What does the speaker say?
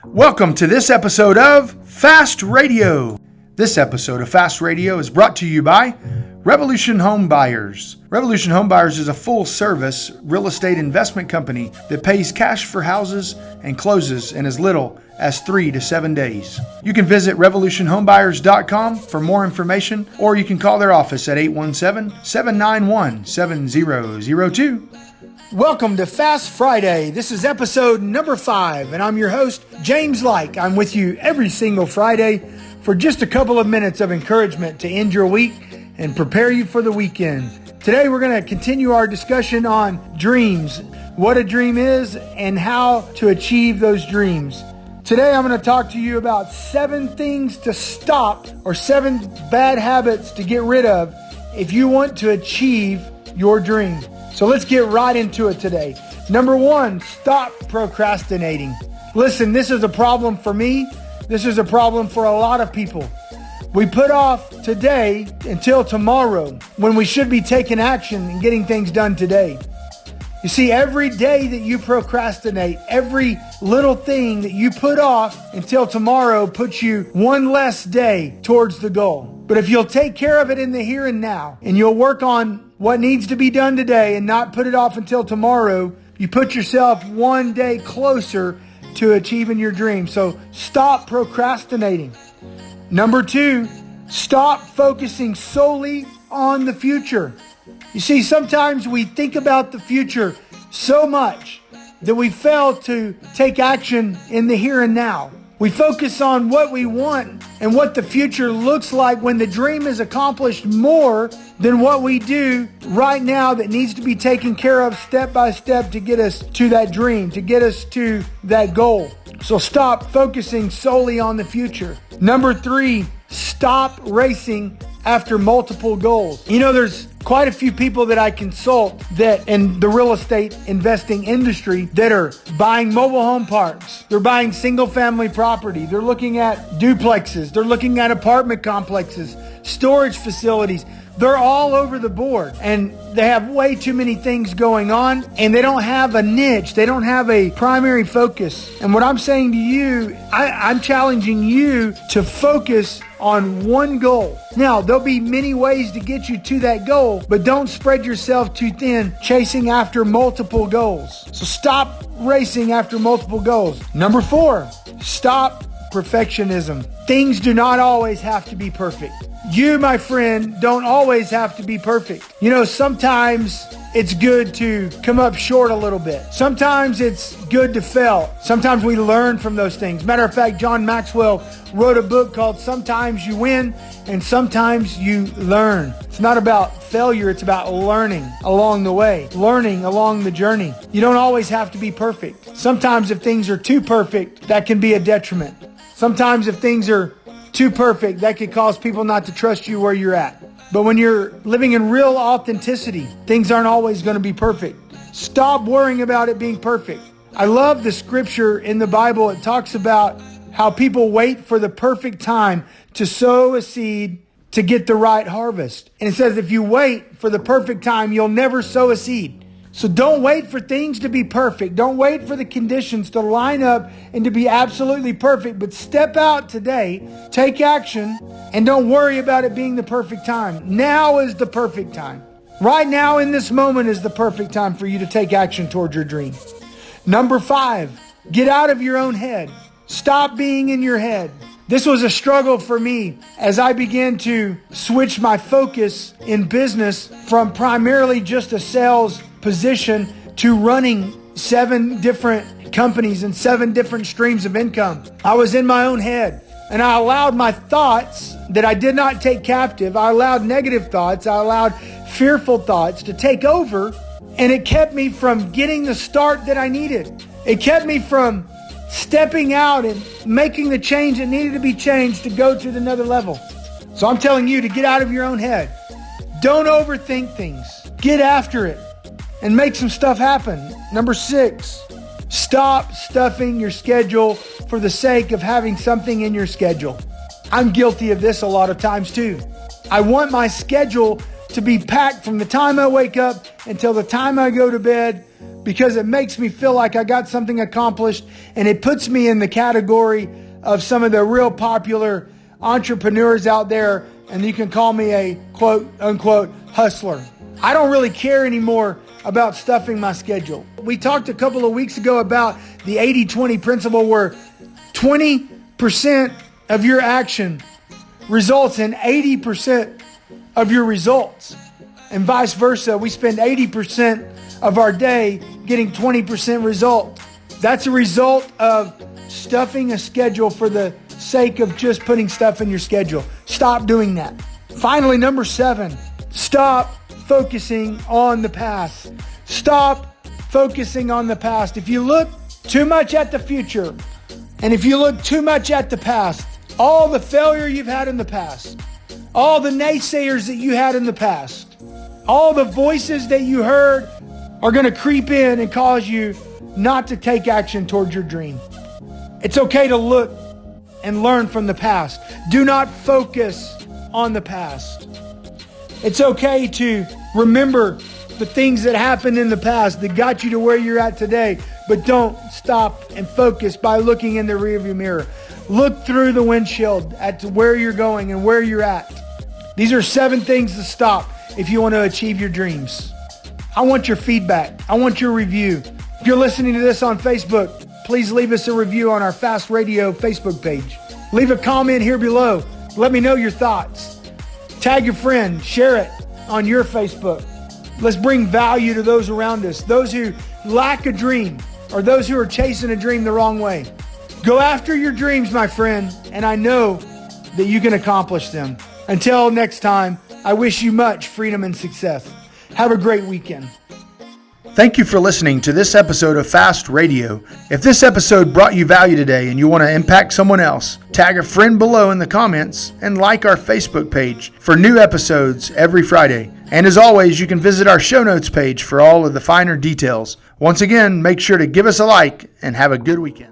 Welcome to this episode of Fast Radio. This episode of Fast Radio is brought to you by Revolution Home Buyers. Revolution Home Buyers is a full-service real estate investment company that pays cash for houses and closes in as little as 3 to 7 days. You can visit revolutionhomebuyers.com for more information, or you can call their office at 817-791-7002. Welcome to Fast Friday. This is episode number 5, and I'm your host, James Like. I'm with you every single Friday for just a couple of minutes of encouragement to end your week and prepare you for the weekend. Today, we're going to continue our discussion on dreams, what a dream is, and how to achieve those dreams. Today, I'm going to talk to you about 7 things to stop or 7 bad habits to get rid of if you want to achieve your dream. So let's get right into it today. Number 1, stop procrastinating. Listen, this is a problem for me. This is a problem for a lot of people. We put off today until tomorrow when we should be taking action and getting things done today. You see, every day that you procrastinate, every little thing that you put off until tomorrow puts you one less day towards the goal. But if you'll take care of it in the here and now, and you'll work on what needs to be done today and not put it off until tomorrow, you put yourself one day closer to achieving your dream. So stop procrastinating. Number 2, stop focusing solely on the future. You see, sometimes we think about the future so much that we fail to take action in the here and now. We focus on what we want and what the future looks like when the dream is accomplished more than what we do right now that needs to be taken care of step by step to get us to that dream, to get us to that goal. So stop focusing solely on the future. Number 3, stop racing after multiple goals. You know, there's quite a few people that I consult that in the real estate investing industry that are buying mobile home parks. They're buying single family property. They're looking at duplexes. They're looking at apartment complexes, storage facilities. They're all over the board and they have way too many things going on and they don't have a niche. They don't have a primary focus. And what I'm saying to you, I'm challenging you to focus on one goal. Now, there'll be many ways to get you to that goal, but don't spread yourself too thin chasing after multiple goals. So stop racing after multiple goals. Number 4, stop perfectionism. Things do not always have to be perfect. You, my friend, don't always have to be perfect. You know, sometimes it's good to come up short a little bit. Sometimes it's good to fail. Sometimes we learn from those things. Matter of fact, John Maxwell wrote a book called Sometimes You Win and Sometimes You Learn. It's not about failure, it's about learning along the way, learning along the journey. You don't always have to be perfect. Sometimes if things are too perfect, that can be a detriment. Sometimes if things are too perfect, that could cause people not to trust you where you're at. But when you're living in real authenticity, things aren't always going to be perfect. Stop worrying about it being perfect. I love the scripture in the Bible. It talks about how people wait for the perfect time to sow a seed to get the right harvest. And it says if you wait for the perfect time, you'll never sow a seed. So don't wait for things to be perfect. Don't wait for the conditions to line up and to be absolutely perfect. But step out today, take action, and don't worry about it being the perfect time. Now is the perfect time. Right now in this moment is the perfect time for you to take action towards your dream. Number 5, get out of your own head. Stop being in your head. This was a struggle for me as I began to switch my focus in business from primarily just a sales position to running 7 different companies and 7 different streams of income. I was in my own head and I allowed my thoughts that I did not take captive. I allowed negative thoughts. I allowed fearful thoughts to take over, and it kept me from getting the start that I needed. It kept me from stepping out and making the change that needed to be changed to go to another level. So I'm telling you to get out of your own head. Don't overthink things. Get after it and make some stuff happen. Number 6, stop stuffing your schedule for the sake of having something in your schedule. I'm guilty of this a lot of times too. I want my schedule to be packed from the time I wake up until the time I go to bed. because it makes me feel like I got something accomplished, and it puts me in the category of some of the real popular entrepreneurs out there, and you can call me a quote unquote hustler. I don't really care anymore about stuffing my schedule. We talked a couple of weeks ago about the 80-20 principle, where 20% of your action results in 80% of your results, and vice versa. We spend 80% of our day getting 20% result. That's a result of stuffing a schedule for the sake of just putting stuff in your schedule. Stop doing that. Finally, number 7, stop focusing on the past. Stop focusing on the past. If you look too much at the future, and if you look too much at the past, all the failure you've had in the past, all the naysayers that you had in the past, all the voices that you heard are going to creep in and cause you not to take action towards your dream. It's okay to look and learn from the past. Do not focus on the past. It's okay to remember the things that happened in the past that got you to where you're at today, but don't stop and focus by looking in the rearview mirror. Look through the windshield at where you're going and where you're at. These are 7 things to stop if you want to achieve your dreams. I want your feedback. I want your review. If you're listening to this on Facebook, please leave us a review on our Fast Radio Facebook page. Leave a comment here below. Let me know your thoughts. Tag your friend. Share it on your Facebook. Let's bring value to those around us, those who lack a dream or those who are chasing a dream the wrong way. Go after your dreams, my friend, and I know that you can accomplish them. Until next time, I wish you much freedom and success. Have a great weekend. Thank you for listening to this episode of Fast Radio. If this episode brought you value today and you want to impact someone else, tag a friend below in the comments and like our Facebook page for new episodes every Friday. And as always, you can visit our show notes page for all of the finer details. Once again, make sure to give us a like and have a good weekend.